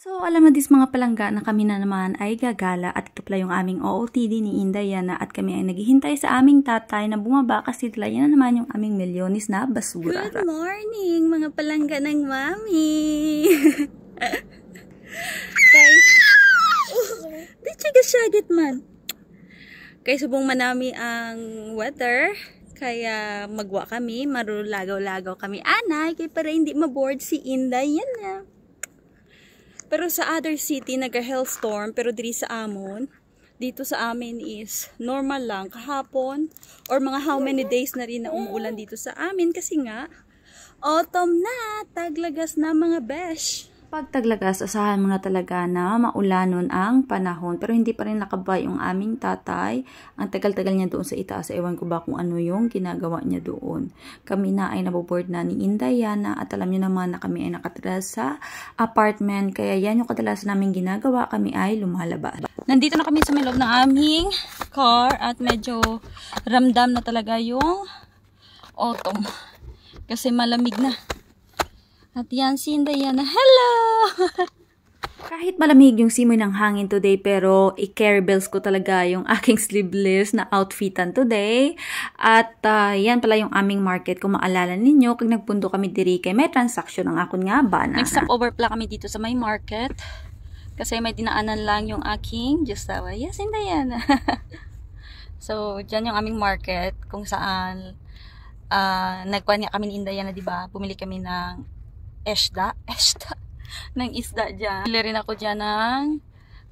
So, alam mo dis mga palangga na kami na naman ay gagala at ito pala yung aming OOTD ni Indayana at kami ay naghihintay sa aming tatay na bumaba kasi tila yan na naman yung aming milyonis na basura. Good morning mga palangga ng mami! Guys, di siyagat man. Kaya subong manami ang weather. Kaya magwa kami, marulagaw-lagaw kami. Anay, kaya para hindi maboard si Indayana. Pero sa other city, nag-hailstorm. Pero diri sa amon, dito sa amin is normal lang. Kahapon, or mga how many days na rin na umuulan dito sa amin. Kasi nga, autumn na, taglagas na mga besh. Pag taglagas, asahan mo na talaga na maulanon ang panahon. Pero hindi pa rin nakabay yung aming tatay. Ang tagal-tagal niya doon sa itaas. Ewan ko ba kung ano yung ginagawa niya doon. Kami na ay naboboard na ni Indayana. At alam niyo naman na kami ay nakatira sa apartment. Kaya yan yung kadalasan namin ginagawa. Kami ay lumalabas. Nandito na kami sa may loob ng aming car. At medyo ramdam na talaga yung autumn. Kasi malamig na. At yan si Indayana. Hello! Kahit malamig yung simoy ng hangin today, pero i-carry bells ko talaga yung aking sleeveless na outfitan today. At yan pala yung aming market. Kung maalala ninyo, kung nagpunto kami diri kay may transaction ang akon nga banana. Nag-stop over pala kami dito sa may market. Kasi may dinaanan lang yung aking Justawa. Yes, Indayana. So, dyan yung aming market kung saan nagkuhan nga kami ni Indayana, diba? Bumili kami ng ng isda dyan. Bili rin ako dyan ng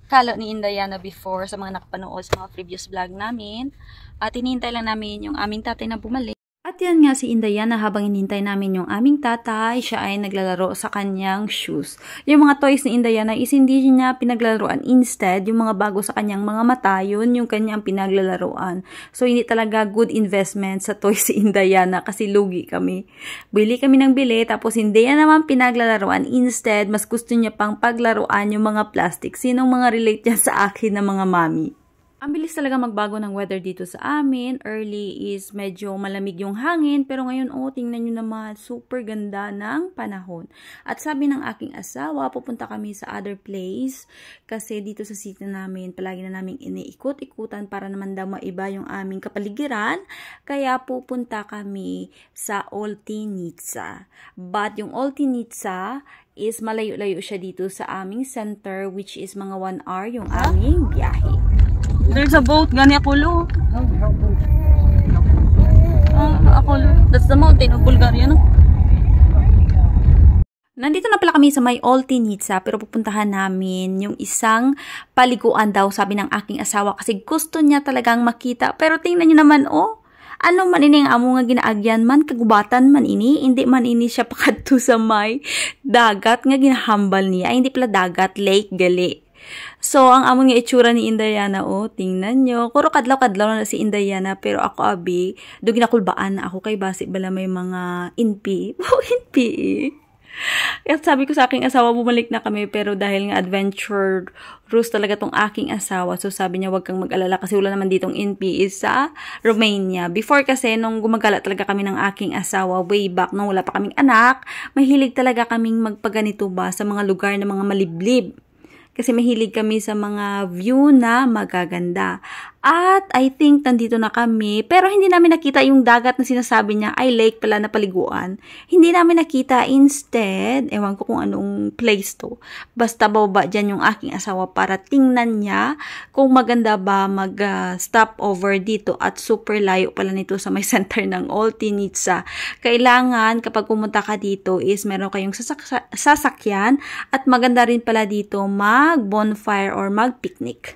kalo ni Indayana before sa mga nakapanood sa mga previous vlog namin. At hinihintay lang namin yung aming tatay na bumalik. At yan nga si Indayana, habang hinihintay namin yung aming tatay, siya ay naglalaro sa kanyang shoes. Yung mga toys ni Indayana is hindi niya pinaglalaroan. Instead, yung mga bago sa kanyang mga mata, yun yung kanyang pinaglalaroan. So, hindi talaga good investment sa toys si Indayana kasi lugi kami. Bili kami ng bili, tapos hindi niya naman pinaglalaroan. Instead, mas gusto niya pang paglaruan yung mga plastic. Sinong mga relate niya sa akin na mga mami? Ang bilis talaga magbago ng weather dito sa amin. Early is medyo malamig yung hangin. Pero ngayon, tingnan nyo naman, super ganda ng panahon. At sabi ng aking asawa, pupunta kami sa other place. Kasi dito sa city namin, palagi na namin iniikot-ikutan para naman daw maiba yung aming kapaligiran. Kaya pupunta kami sa Oltinitsa. But yung Oltinitsa is malayo-layo siya dito sa aming center, which is mga 1 hour yung aming biyahe. There's a boat. Gani Akolo. Akolo. That's the mountain of Bulgaria, no? Nandito na pala kami sa may Oltinitsa, pero pupuntahan namin yung isang paliguan daw, sabi ng aking asawa, kasi gusto niya talagang makita. Pero tingnan niyo naman, ano man ini ang amo nga ginaagyan man, kagubatan man ini, hindi man ini siya pakadto sa may dagat nga ginahambal niya. Ay, hindi pala dagat, lake, gali. So, ang among nga itsura ni Indayana, tingnan nyo. Kuro kadlaw-kadlaw na si Indayana, pero ako abi, do ginakulbaan na ako kay basi bala may mga NP. NP. At sabi ko sa aking asawa, bumalik na kami, pero dahil nga adventure cruise talaga tong aking asawa, so sabi niya, wag kang mag-alala kasi wala naman ditong NP sa Romania. Before kasi, nung gumagala talaga kami ng aking asawa, way back, nung wala pa kaming anak, mahilig talaga kaming magpaganito ba sa mga lugar na mga maliblib. Kasi mahilig kami sa mga view na magaganda. At I think nandito na kami. Pero hindi namin nakita yung dagat na sinasabi niya ay lake pala na paliguan. Hindi namin nakita. Instead, ewan ko kung anong place to. Basta bababa dyan yung aking asawa para tingnan niya kung maganda ba mag-stop over dito. At super layo pala nito sa may center ng Oltinitsa. Kailangan kapag pumunta ka dito is meron kayong sasakyan. At maganda rin pala dito mag-bonfire or mag-picnic.